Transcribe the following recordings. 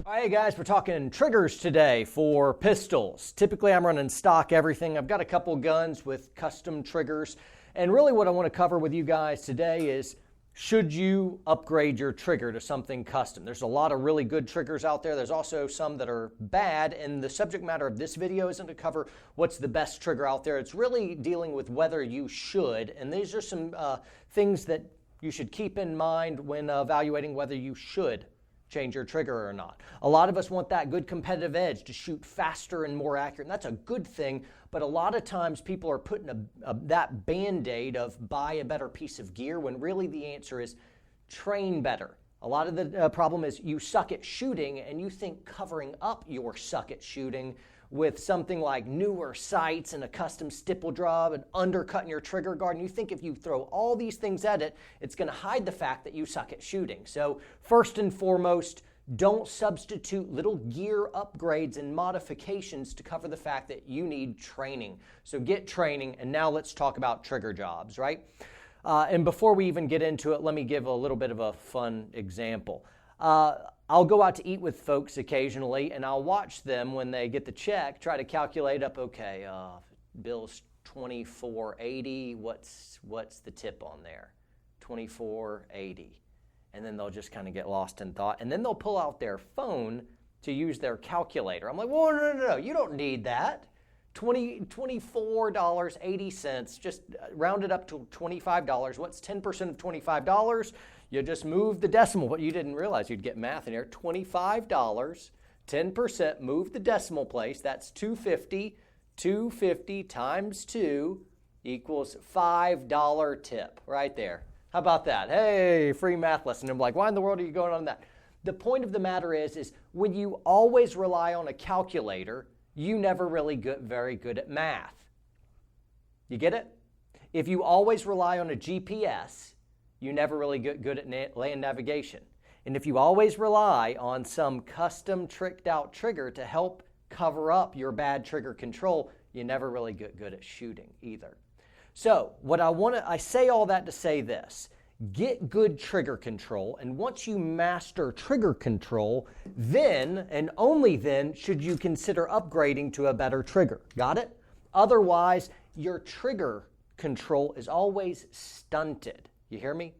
All right, guys, we're talking triggers today for pistols. Typically, I'm running stock everything. I've got a couple guns with custom triggers. And really what I want to cover with you guys today is, should you upgrade your trigger to something custom? There's a lot of really good triggers out there. There's also some that are bad. And the subject matter of this video isn't to cover what's the best trigger out there. It's really dealing with whether you should. And these are some things that you should keep in mind when evaluating whether you should change your trigger or not. A lot of us want that good competitive edge to shoot faster and more accurate, and that's a good thing, but a lot of times people are putting that band-aid of buy a better piece of gear when really the answer is train better. A lot of the problem is you suck at shooting and you think covering up your suck at shooting with something like newer sights and a custom stipple job and undercutting your trigger guard, and you think if you throw all these things at it, it's going to hide the fact that you suck at shooting. So first and foremost, don't substitute little gear upgrades and modifications to cover the fact that you need training. So get training, and now let's talk about trigger jobs, right? And before we even get into it, let me give a little bit of a fun example. I'll go out to eat with folks occasionally, and I'll watch them when they get the check, try to calculate up, okay, bill's $24.80, what's the tip on there? $24.80. And then they'll just kind of get lost in thought, and then they'll pull out their phone to use their calculator. I'm like, well, no, you don't need that. $24.80, just round it up to $25. What's 10% of $25? You just move the decimal. What you didn't realize you'd get math in here. $25, 10%, move the decimal place. That's $2.50. 250 times 2 equals $5 tip right there. How about that? Hey, free math lesson. I'm like, why in the world are you going on that? The point of the matter is when you always rely on a calculator, you never really get very good at math. You get it? If you always rely on a GPS, you never really get good at land navigation. And if you always rely on some custom tricked out trigger to help cover up your bad trigger control, you never really get good at shooting either. So I say all that to say this: get good trigger control, and once you master trigger control, then and only then should you consider upgrading to a better trigger. Got it? Otherwise, your trigger control is always stunted. You hear me?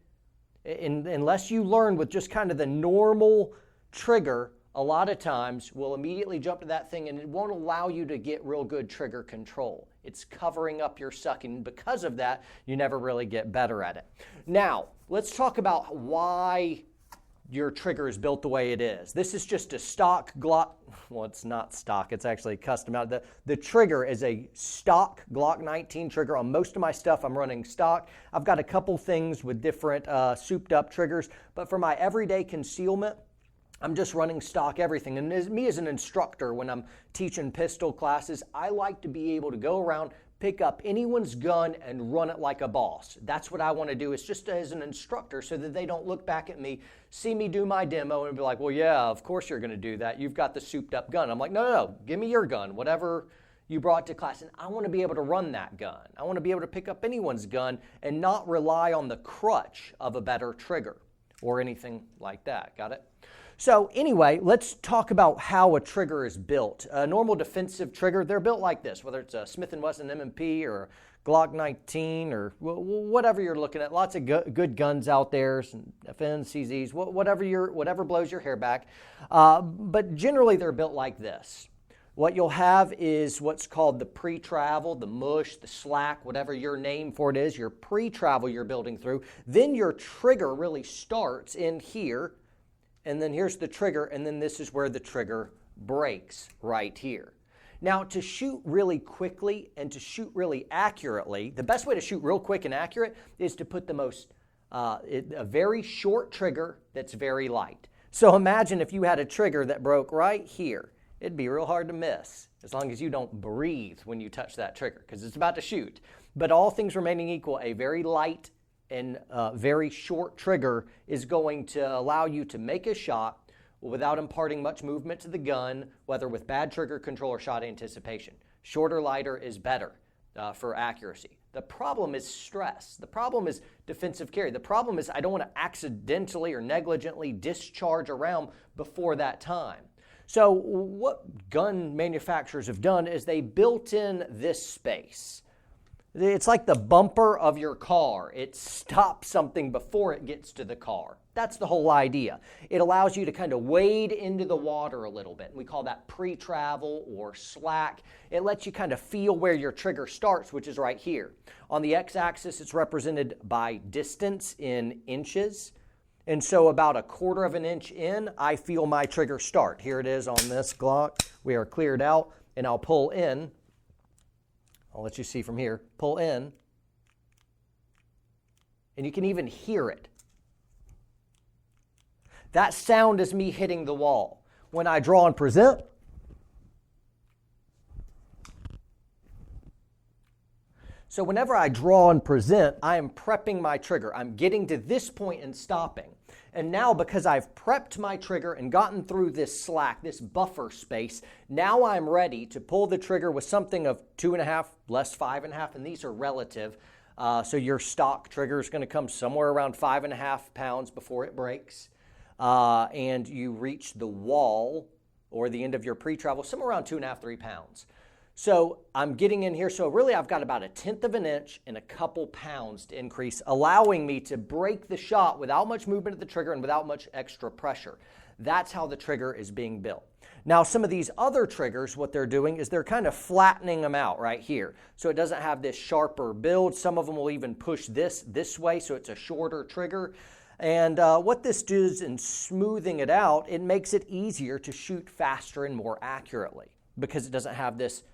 Unless you learn with just kind of the normal trigger, a lot of times we'll immediately jump to that thing and it won't allow you to get real good trigger control. It's covering up your sucking. Because of that, you never really get better at it. Now, let's talk about why your trigger is built the way it is. This is just a stock Glock. Well, it's not stock. It's actually custom out. The trigger is a stock Glock 19 trigger. On most of my stuff, I'm running stock. I've got a couple things with different souped up triggers, but for my everyday concealment, I'm just running stock everything. And as me as an instructor, when I'm teaching pistol classes, I like to be able to go around, pick up anyone's gun and run it like a boss. That's what I want to do, is just as an instructor, so that they don't look back at me, see me do my demo and be like, well, yeah, of course you're going to do that. You've got the souped up gun. I'm like, no, give me your gun, whatever you brought to class. And I want to be able to run that gun. I want to be able to pick up anyone's gun and not rely on the crutch of a better trigger or anything like that. Got it? So anyway, let's talk about how a trigger is built. A normal defensive trigger, they're built like this, whether it's a Smith & Wesson M&P or a Glock 19 or whatever you're looking at. Lots of good guns out there, some FNs, CZs, whatever blows your hair back. But generally they're built like this. What you'll have is what's called the pre-travel, the mush, the slack, whatever your name for it is, your pre-travel you're building through. Then your trigger really starts in here. And then here's the trigger, and then this is where the trigger breaks right here. Now, to shoot really quickly and to shoot really accurately, the best way to shoot real quick and accurate is to put a very short trigger that's very light. So imagine if you had a trigger that broke right here. It'd be real hard to miss, as long as you don't breathe when you touch that trigger, because it's about to shoot. But all things remaining equal, a very light and very short trigger is going to allow you to make a shot without imparting much movement to the gun, whether with bad trigger control or shot anticipation. Shorter, lighter is better for accuracy. The problem is stress. The problem is defensive carry. The problem is I don't want to accidentally or negligently discharge a round before that time. So what gun manufacturers have done is they built in this space. It's like the bumper of your car. It stops something before it gets to the car. That's the whole idea. It allows you to kind of wade into the water a little bit. We call that pre-travel or slack. It lets you kind of feel where your trigger starts, which is right here. On the x-axis, it's represented by distance in inches. And so about 1/4 of an inch in, I feel my trigger start. Here it is on this Glock. We are cleared out, and I'll pull in. I'll let you see from here. Pull in. And you can even hear it. That sound is me hitting the wall. When I draw and present, so whenever I draw and present, I am prepping my trigger. I'm getting to this point and stopping. And now because I've prepped my trigger and gotten through this slack, this buffer space, now I'm ready to pull the trigger with something of 2.5, less 5.5, and these are relative. So your stock trigger is going to come somewhere around 5.5 pounds before it breaks. And you reach the wall or the end of your pre-travel somewhere around 2.5, 3 pounds. So I'm getting in here, so really I've got about 1/10 of an inch and a couple pounds to increase, allowing me to break the shot without much movement of the trigger and without much extra pressure. That's how the trigger is being built. Now some of these other triggers, what they're doing is they're kind of flattening them out right here. So it doesn't have this sharper build. Some of them will even push this way, so it's a shorter trigger. And what this does in smoothing it out, it makes it easier to shoot faster and more accurately because it doesn't have this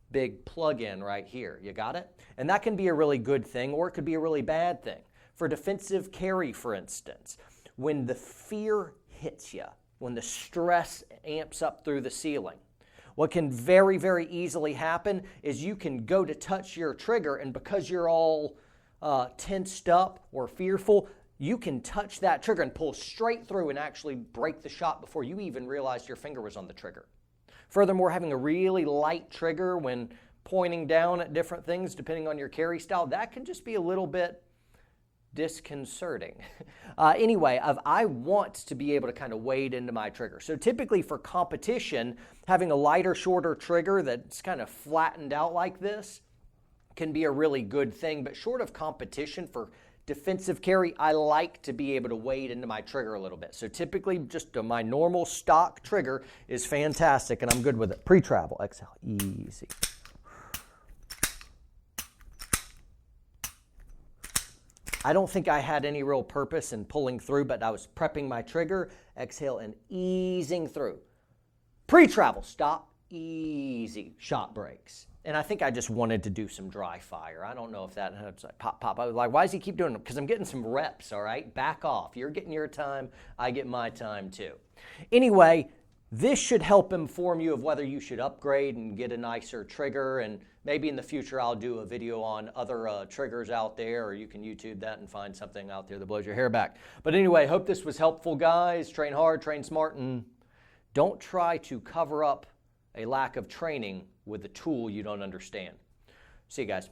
big plug-in right here. You got it? And that can be a really good thing, or it could be a really bad thing. For defensive carry, for instance, when the fear hits you, when the stress amps up through the ceiling, what can very, very easily happen is you can go to touch your trigger, and because you're all tensed up or fearful, you can touch that trigger and pull straight through and actually break the shot before you even realized your finger was on the trigger. Furthermore, having a really light trigger when pointing down at different things, depending on your carry style, that can just be a little bit disconcerting. Anyway, I want to be able to kind of wade into my trigger. So typically for competition, having a lighter, shorter trigger that's kind of flattened out like this can be a really good thing. But short of competition, for defensive carry, I like to be able to wade into my trigger a little bit. So typically just my normal stock trigger is fantastic and I'm good with it. Pre-travel, exhale, easy. I don't think I had any real purpose in pulling through, but I was prepping my trigger, exhale and easing through. Pre-travel, stop, easy, shot breaks. And I think I just wanted to do some dry fire. I don't know if that was like pop, pop. I was like, why does he keep doing it? Because I'm getting some reps, all right? Back off. You're getting your time. I get my time too. Anyway, this should help inform you of whether you should upgrade and get a nicer trigger. And maybe in the future, I'll do a video on other triggers out there, or you can YouTube that and find something out there that blows your hair back. But anyway, hope this was helpful, guys. Train hard, train smart, and don't try to cover up a lack of training with a tool you don't understand. See you guys.